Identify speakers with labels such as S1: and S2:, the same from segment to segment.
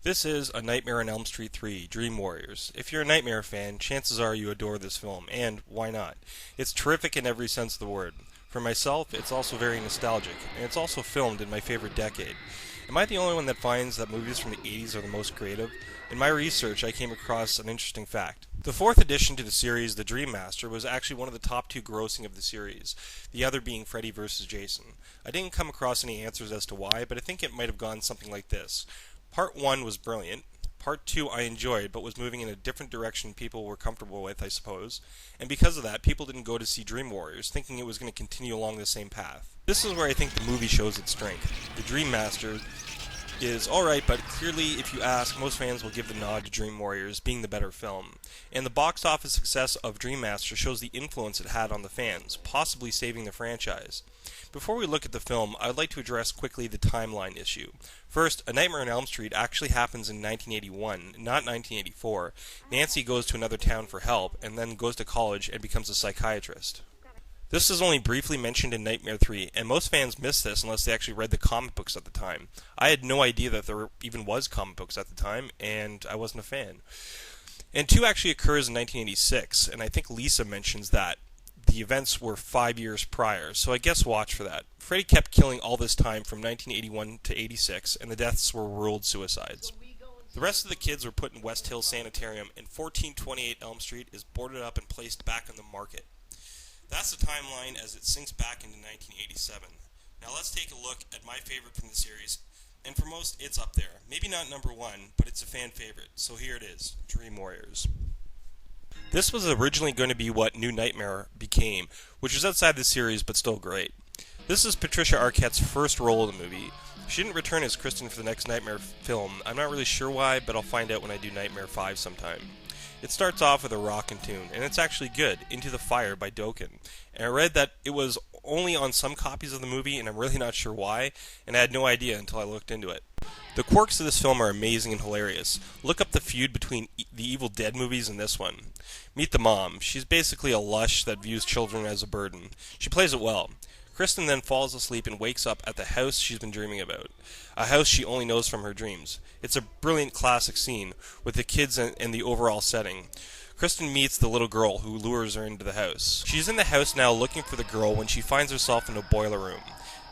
S1: This is A Nightmare on Elm Street 3, Dream Warriors. If you're a Nightmare fan, chances are you adore this film, and why not? It's terrific in every sense of the word. For myself, it's also very nostalgic, and it's also filmed in my favorite decade. Am I the only one that finds that movies from the 80s are the most creative? In my research, I came across an interesting fact. The fourth addition to the series, The Dream Master, was actually one of the top two grossing of the series, the other being Freddy vs. Jason. I didn't come across any answers as to why, but I think it might have gone something like this. Part 1 was brilliant. Part 2 I enjoyed, but was moving in a different direction people were comfortable with, I suppose. And because of that, people didn't go to see Dream Warriors, thinking it was going to continue along the same path. This is where I think the movie shows its strength. The Dream Master is alright, but clearly, if you ask, most fans will give the nod to Dream Warriors being the better film. And the box office success of Dream Master shows the influence it had on the fans, possibly saving the franchise. Before we look at the film, I'd like to address quickly the timeline issue. First, A Nightmare on Elm Street actually happens in 1981, not 1984. Nancy goes to another town for help, and then goes to college and becomes a psychiatrist. This is only briefly mentioned in Nightmare 3, and most fans miss this unless they actually read the comic books at the time. I had no idea that there even was comic books at the time, and I wasn't a fan. And 2 actually occurs in 1986, and I think Lisa mentions that the events were 5 years prior, so I guess watch for that. Freddy kept killing all this time from 1981 to 86, and the deaths were ruled suicides. The rest of the kids were put in West Hill Sanitarium, and 1428 Elm Street is boarded up and placed back on the market. That's the timeline as it sinks back into 1987. Now let's take a look at my favorite from the series, and for most it's up there. Maybe not number 1, but it's a fan favorite, so here it is, Dream Warriors. This was originally going to be what New Nightmare became, which was outside the series but still great. This is Patricia Arquette's first role in the movie. She didn't return as Kristen for the next Nightmare film. I'm not really sure why, but I'll find out when I do Nightmare 5 sometime. It starts off with a rockin' tune, and it's actually good, Into the Fire by Dokken. And I read that it was only on some copies of the movie, and I'm really not sure why, and I had no idea until I looked into it. The quirks of this film are amazing and hilarious. Look up the feud between the Evil Dead movies and this one. Meet the mom. She's basically a lush that views children as a burden. She plays it well. Kristen then falls asleep and wakes up at the house she's been dreaming about. A house she only knows from her dreams. It's a brilliant classic scene, with the kids and the overall setting. Kristen meets the little girl who lures her into the house. She's in the house now looking for the girl when she finds herself in a boiler room.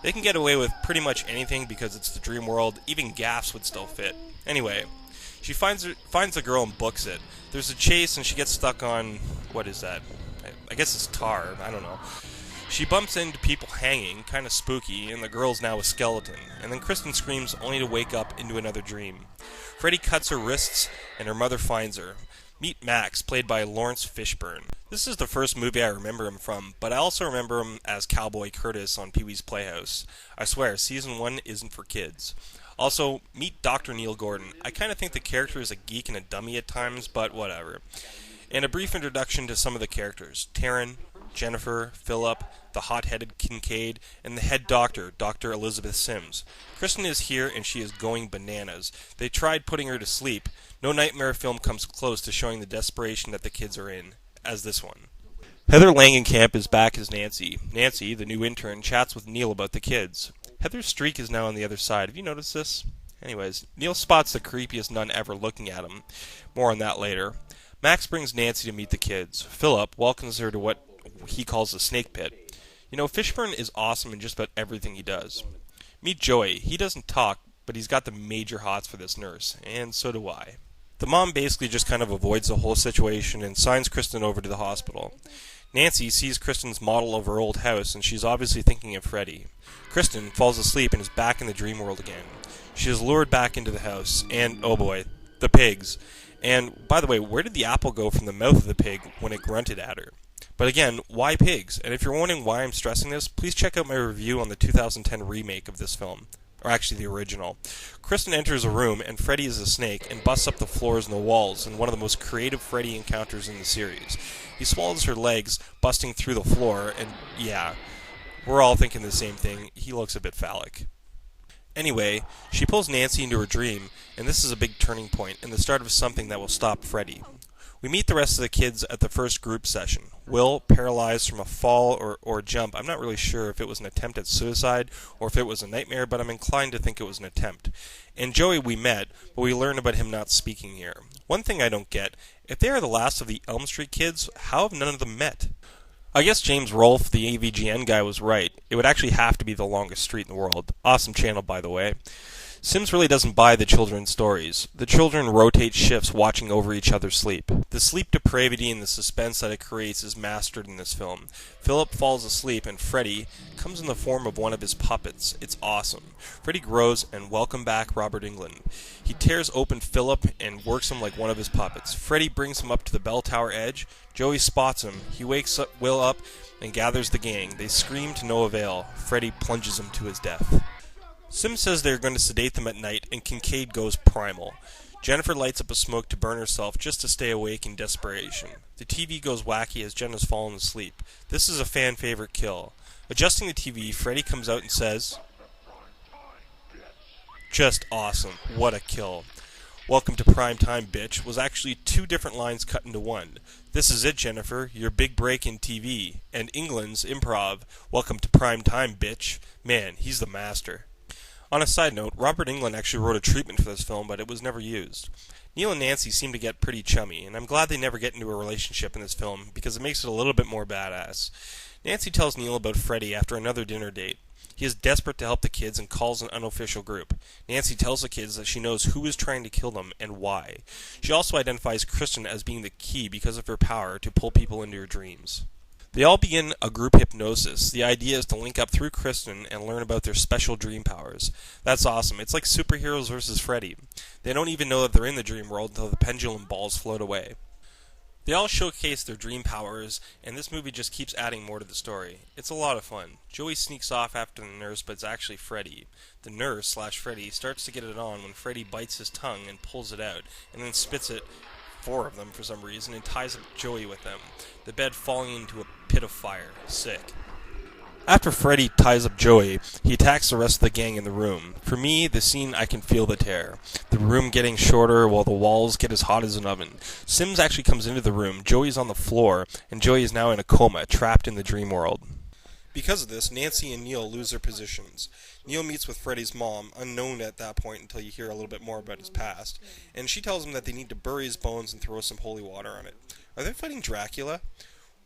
S1: They can get away with pretty much anything because it's the dream world, even gaffs would still fit. Anyway, she finds the girl and books it. There's a chase and she gets stuck on, what is that? I guess it's tar, I don't know. She bumps into people hanging, kinda spooky, and the girl's now a skeleton. And then Kristen screams only to wake up into another dream. Freddy cuts her wrists and her mother finds her. Meet Max, played by Lawrence Fishburne. This is the first movie I remember him from, but I also remember him as Cowboy Curtis on Pee-wee's Playhouse. I swear, Season 1 isn't for kids. Also, meet Dr. Neil Gordon. I kinda think the character is a geek and a dummy at times, but whatever. And a brief introduction to some of the characters. Taryn, Jennifer, Philip, the hot-headed Kincaid, and the head doctor, Dr. Elizabeth Sims. Kristen is here and she is going bananas. They tried putting her to sleep. No Nightmare film comes close to showing the desperation that the kids are in, as this one. Heather Langenkamp is back as Nancy. Nancy, the new intern, chats with Neil about the kids. Heather's streak is now on the other side. Have you noticed this? Anyways, Neil spots the creepiest nun ever looking at him. More on that later. Max brings Nancy to meet the kids. Philip welcomes her to what he calls the snake pit. You know, Fishburne is awesome in just about everything he does. Meet Joey. He doesn't talk, but he's got the major hots for this nurse, and so do I. The mom basically just kind of avoids the whole situation and signs Kristen over to the hospital. Nancy sees Kristen's model of her old house, and she's obviously thinking of Freddy. Kristen falls asleep and is back in the dream world again. She is lured back into the house, and, oh boy, the pigs. And, by the way, where did the apple go from the mouth of the pig when it grunted at her? But again, why pigs? And if you're wondering why I'm stressing this, please check out my review on the 2010 remake of this film. Or actually the original. Kristen enters a room, and Freddy is a snake, and busts up the floors and the walls in one of the most creative Freddy encounters in the series. He swallows her legs, busting through the floor, and yeah, we're all thinking the same thing. He looks a bit phallic. Anyway, she pulls Nancy into her dream, and this is a big turning point, and the start of something that will stop Freddy. We meet the rest of the kids at the first group session. Will, paralyzed from a fall or jump. I'm not really sure if it was an attempt at suicide or if it was a nightmare, but I'm inclined to think it was an attempt. And Joey we met, but we learn about him not speaking here. One thing I don't get, if they are the last of the Elm Street kids, how have none of them met? I guess James Rolfe, the AVGN guy, was right. It would actually have to be the longest street in the world. Awesome channel, by the way. Sims really doesn't buy the children's stories. The children rotate shifts watching over each other sleep. The sleep depravity and the suspense that it creates is mastered in this film. Philip falls asleep and Freddy comes in the form of one of his puppets. It's awesome. Freddy grows and welcome back Robert Englund. He tears open Philip and works him like one of his puppets. Freddy brings him up to the bell tower edge. Joey spots him. He wakes Will up and gathers the gang. They scream to no avail. Freddy plunges him to his death. Sims says they're going to sedate them at night, and Kincaid goes primal. Jennifer lights up a smoke to burn herself just to stay awake in desperation. The TV goes wacky as Jen has fallen asleep. This is a fan favorite kill. Adjusting the TV, Freddy comes out and says, "Just awesome. What a kill. Welcome to prime time, bitch," was actually two different lines cut into one. "This is it, Jennifer. Your big break in TV." And England's improv, "Welcome to prime time, bitch." Man, he's the master. On a side note, Robert Englund actually wrote a treatment for this film, but it was never used. Neil and Nancy seem to get pretty chummy, and I'm glad they never get into a relationship in this film, because it makes it a little bit more badass. Nancy tells Neil about Freddy after another dinner date. He is desperate to help the kids and calls an unofficial group. Nancy tells the kids that she knows who is trying to kill them and why. She also identifies Kristen as being the key because of her power to pull people into her dreams. They all begin a group hypnosis. The idea is to link up through Kristen and learn about their special dream powers. That's awesome. It's like superheroes versus Freddy. They don't even know that they're in the dream world until the pendulum balls float away. They all showcase their dream powers, and this movie just keeps adding more to the story. It's a lot of fun. Joey sneaks off after the nurse, but it's actually Freddy. The nurse/Freddy starts to get it on when Freddy bites his tongue and pulls it out, and then spits it, 4 of them for some reason, and ties up Joey with them, the bed falling into a pit of fire. Sick. After Freddy ties up Joey, he attacks the rest of the gang in the room. For me, the scene, I can feel the tear. The room getting shorter while the walls get as hot as an oven. Sims actually comes into the room, Joey's on the floor, and Joey is now in a coma, trapped in the dream world. Because of this, Nancy and Neil lose their positions. Neil meets with Freddy's mom, unknown at that point until you hear a little bit more about his past, and she tells him that they need to bury his bones and throw some holy water on it. Are they fighting Dracula?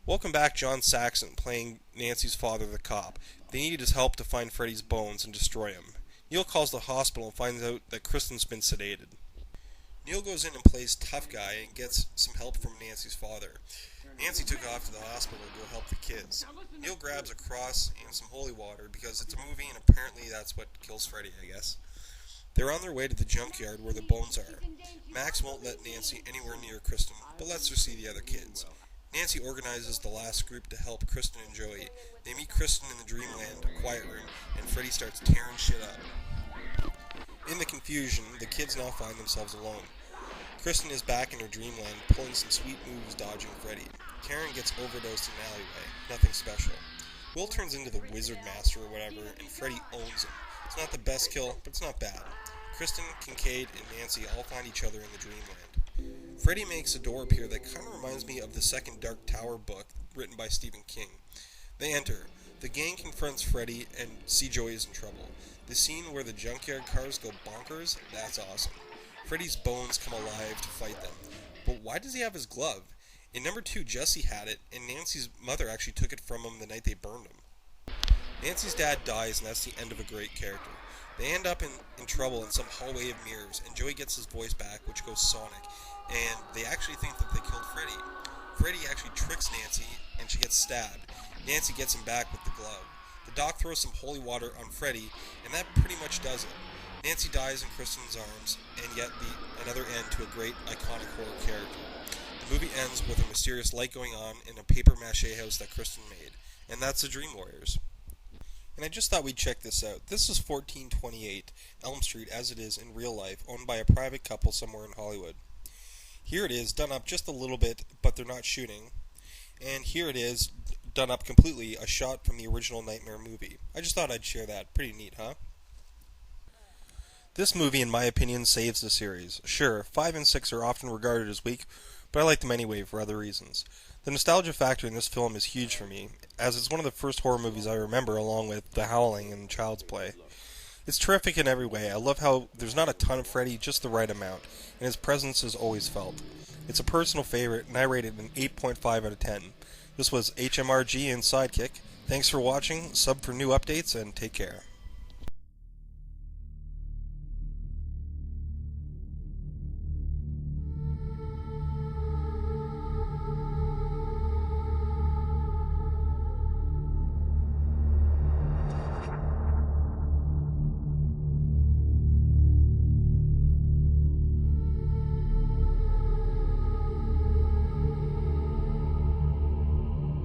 S1: Welcome back John Saxon, playing Nancy's father, the cop. They needed his help to find Freddy's bones and destroy him. Neil calls the hospital and finds out that Kristen's been sedated. Neil goes in and plays tough guy and gets some help from Nancy's father. Nancy took off to the hospital to go help the kids. Neil grabs a cross and some holy water because it's a movie and apparently that's what kills Freddy, I guess. They're on their way to the junkyard where the bones are. Max won't let Nancy anywhere near Kristen, but lets her see the other kids. Nancy organizes the last group to help Kristen and Joey. They meet Kristen in the Dreamland quiet room, and Freddy starts tearing shit up. In the confusion, the kids now find themselves alone. Kristen is back in her dreamland, pulling some sweet moves dodging Freddy. Karen gets overdosed in an alleyway. Nothing special. Will turns into the Wizard Master or whatever, and Freddy owns him. It's not the best kill, but it's not bad. Kristen, Kincaid, and Nancy all find each other in the dreamland. Freddy makes a door appear that kind of reminds me of the second Dark Tower book written by Stephen King. They enter. The gang confronts Freddy and see Joey is in trouble. The scene where the junkyard cars go bonkers, that's awesome. Freddy's bones come alive to fight them. But why does he have his glove? In number 2, Jesse had it, and Nancy's mother actually took it from him the night they burned him. Nancy's dad dies, and that's the end of a great character. They end up in trouble in some hallway of mirrors, and Joey gets his voice back, which goes sonic, and they actually think that they killed Freddy. Freddy actually tricks Nancy, and she gets stabbed. Nancy gets him back with the glove. The doc throws some holy water on Freddy, and that pretty much does it. Nancy dies in Kristen's arms, and yet another end to a great, iconic horror character. The movie ends with a mysterious light going on in a paper mache house that Kristen made, and that's the Dream Warriors. And I just thought we'd check this out. This is 1428 Elm Street as it is in real life, owned by a private couple somewhere in Hollywood. Here it is, done up just a little bit, but they're not shooting. And here it is, done up completely, a shot from the original Nightmare movie. I just thought I'd share that. Pretty neat, huh? This movie, in my opinion, saves the series. Sure, 5 and 6 are often regarded as weak, but I like them anyway for other reasons. The nostalgia factor in this film is huge for me, as it's one of the first horror movies I remember along with The Howling and Child's Play. It's terrific in every way. I love how there's not a ton of Freddy, just the right amount, and his presence is always felt. It's a personal favorite, and I rate it an 8.5 out of 10. This was HMRG and Sidekick. Thanks for watching, sub for new updates, and take care.